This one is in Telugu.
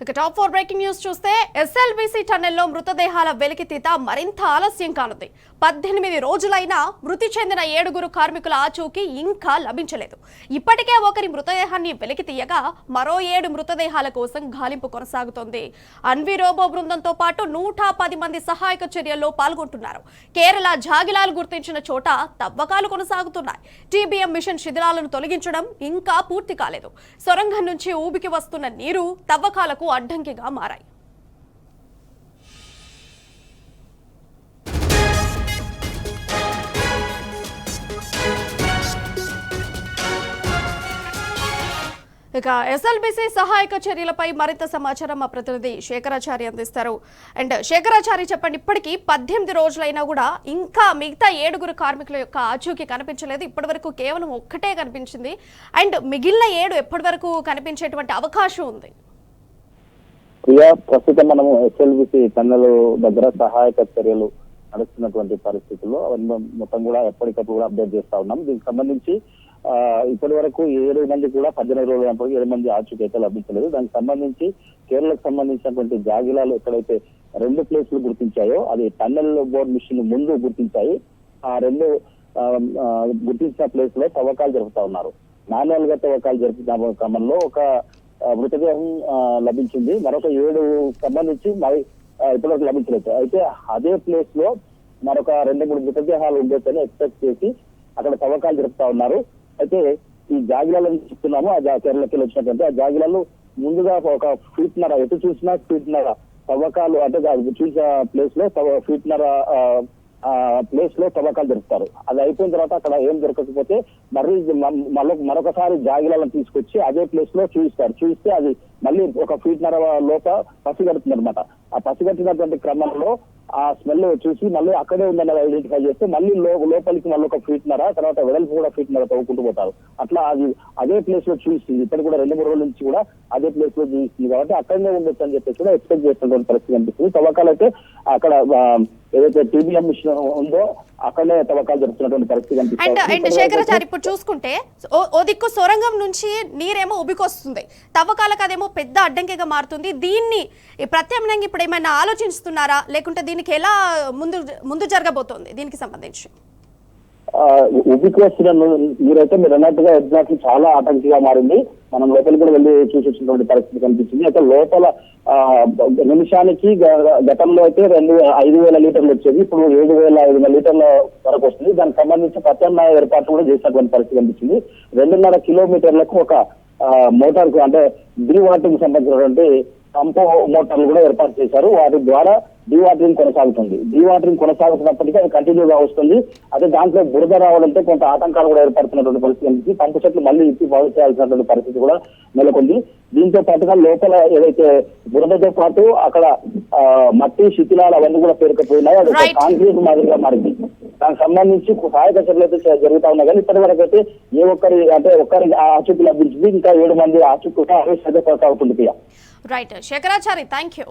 ఇక టాప్ 4 బ్రేకింగ్ న్యూస్ చూస్తే ఎస్ఎల్బీసీ టన్నెల్లో మృతదేహాల వెలికితీత మరింత ఆలస్యం కానుంది. 18 రోజులైనా మృతి చెందిన 7 కార్మికుల ఆచూకీ ఇంకా లభించలేదు. ఇప్పటికే ఒకరి మృతదేహాన్ని వెలికితీయగా మరో 7 మృతదేహాల కోసం గాలింపు కొనసాగుతోంది. అన్వి రోబో బృందంతో పాటు 110 మంది సహాయక చర్యల్లో పాల్గొంటున్నారు. కేరళ జాగిలాలు గుర్తించిన చోట తవ్వకాలు కొనసాగుతున్నాయి. టీబీఎం మిషన్ శిథిలాలను తొలగించడం ఇంకా పూర్తి కాలేదు. సొరంగం నుంచి ఊబికి వస్తున్న నీరు తవ్వకాలకు అడ్డంకిగా మారాయి. ఇక ఎస్ఎల్బీసీ సహాయక చర్యలపై మరింత సమాచారం మా ప్రతినిధి శేఖరాచారి అందిస్తారు. అండ్ శేఖరాచారి చెప్పండి, ఇప్పటికీ 18 రోజులైనా కూడా ఇంకా మిగతా 7 కార్మికుల యొక్క ఆచూకీ కనిపించలేదు. ఇప్పటి వరకు కేవలం ఒక్కటే కనిపించింది. అండ్ మిగిలిన 7 ఎప్పటి వరకు కనిపించేటువంటి అవకాశం ఉంది? ప్రియా, ప్రస్తుతం మనము ఎస్ఎల్బీసీ టన్నెల్ దగ్గర సహాయక చర్యలు నడుస్తున్నటువంటి పరిస్థితుల్లో మొత్తం కూడా ఎప్పటికప్పుడు కూడా అప్డేట్ చేస్తా ఉన్నాం. దీనికి సంబంధించి ఇప్పటి వరకు 7 మంది కూడా 18 రోజుల 7 మంది ఆచూకీ అయితే లభించలేదు. దానికి సంబంధించి కేరళకు సంబంధించినటువంటి జాగిలాలు ఎక్కడైతే 2 ప్లేసులు గుర్తించాయో అది టన్నెల్ బోర్డ్ మిషన్ ముందు గుర్తించాయి. ఆ 2 గుర్తించిన ప్లేస్ లో తవ్వకాలు జరుపుతా ఉన్నారు. మాన్యువల్ గా తవ్వకాలు జరుపుతున్న క్రమంలో ఒక మృతదేహం లభించింది. మరొక 7 సంబంధించి మరి ఇప్పటివరకు లభించలేదు. అయితే అదే ప్లేస్ లో మరొక 2-3 మృతదేహాలు ఉండొచ్చని ఎక్స్పెక్ట్ చేసి అక్కడ తవ్వకాలు జరుపుతా ఉన్నారు. అయితే ఈ జాగిలాలను చూస్తున్నాము, ఆ కేరళకి వచ్చినటువంటి ఆ జాగిలాలు ముందుగా ఒక ఫీట్నర ఎటు చూసినా ఫీట్నర తవ్వకాలు అంటే చూసిన ప్లేస్ లో ఫీట్నర ప్లేస్ లో తవ్వకాలు జరుపుతారు. అది అయిపోయిన తర్వాత అక్కడ ఏం దొరకకపోతే మరొకసారి జాగిలాలను తీసుకొచ్చి అదే ప్లేస్ లో చూపిస్తే అది మళ్ళీ ఒక ఫీట్నర లోప పసిగడుతుంది అనమాట. ఆ పసిగట్టినటువంటి క్రమంలో ఆ స్మెల్ చూసి మళ్ళీ అక్కడే ఉందని ఐడెంటిఫై చేస్తే మళ్ళీ లోపలికి మళ్ళీ ఒక ఫీట్నర, తర్వాత వెడల్పు కూడా ఫీట్నర తవ్వుకుంటూ పోతారు. అట్లా అది అదే ప్లేస్ లో చూపిస్తుంది. ఇప్పటికి కూడా 2-3 రోజుల నుంచి కూడా అదే ప్లేస్ లో చూపిస్తుంది కాబట్టి అక్కడనే ఉండొచ్చు అని చెప్పేసి కూడా ఎక్స్పెక్ట్ చేస్తున్నటువంటి పరిస్థితి అనిపిస్తుంది. తవ్వకాలు అయితే అక్కడ ఏదైతే టీబీఎం మిషన్ ఉందో అక్కడనే తవ్వకాలు జరుగుతున్నటువంటి పరిస్థితి అనిపిస్తుంది. శేఖరాచారి, ఇప్పుడు చూసుకుంటే ఓ దిక్కు సొరంగం నుంచి నీరేమో ఉబికొస్తుంది, తవ్వకాలకు అదేమో పెద్ద అడ్డంకిగా మారుతుంది. దీన్ని ప్రత్యామ్నాయంగా ఇప్పుడు ఏమైనా ఆలోచిస్తున్నారా, లేకుంటే దీనికి ఎలా ముందు జరగబోతోంది దీనికి సంబంధించి? ఉబికి వస్తున్న మీరైతే మీరు అన్నట్టుగా ఎగ్జాక్ట్లీ చాలా ఆటంకిగా మారింది. మనం లోపలికి కూడా వెళ్ళి చూసి వచ్చినటువంటి పరిస్థితి కనిపించింది. అయితే లోపల నిమిషానికి గతంలో అయితే 5,000 లీటర్లు వచ్చేది, ఇప్పుడు 7,500 లీటర్ల వరకు వస్తుంది. దానికి సంబంధించి ప్రత్యామ్నాయ ఏర్పాట్లు కూడా చేసినటువంటి పరిస్థితి కనిపించింది. 2.5 కిలోమీటర్లకు ఒక మోటార్ అంటే డీవాటరింగ్ సంబంధించినటువంటి పంపు మోటార్లు కూడా ఏర్పాటు చేశారు. వాటి ద్వారా డీవాటరింగ్ కొనసాగుతుంది. డీవాటరింగ్ కొనసాగుతున్నప్పటికీ అది కంటిన్యూగా వస్తుంది. అదే దాంట్లో బురద రావడంతో కొంత ఆటంకాలు కూడా ఏర్పడుతున్నటువంటి పరిస్థితి నుంచి పంపు చెట్లు మళ్ళీ ఇప్పి బాగు చేయాల్సినటువంటి పరిస్థితి కూడా నెలకొంది. దీంతో పాటుగా లోపల ఏదైతే బురదతో పాటు అక్కడ మట్టి శిథిలాలు అవన్నీ కూడా పేరుకపోయినాయి. అది కాంక్రీట్ మాదిరిగా మారింది. దానికి సంబంధించి సహాయక చర్యలు అయితే జరుగుతా ఉన్నాయి. కానీ ఇప్పటి వరకు అయితే ఒక్కరి ఆచూకీ లభించింది. ఇంకా 7 మంది ఆచూకీ కొనసాగుతుంది. Right Shekharachari, thank you.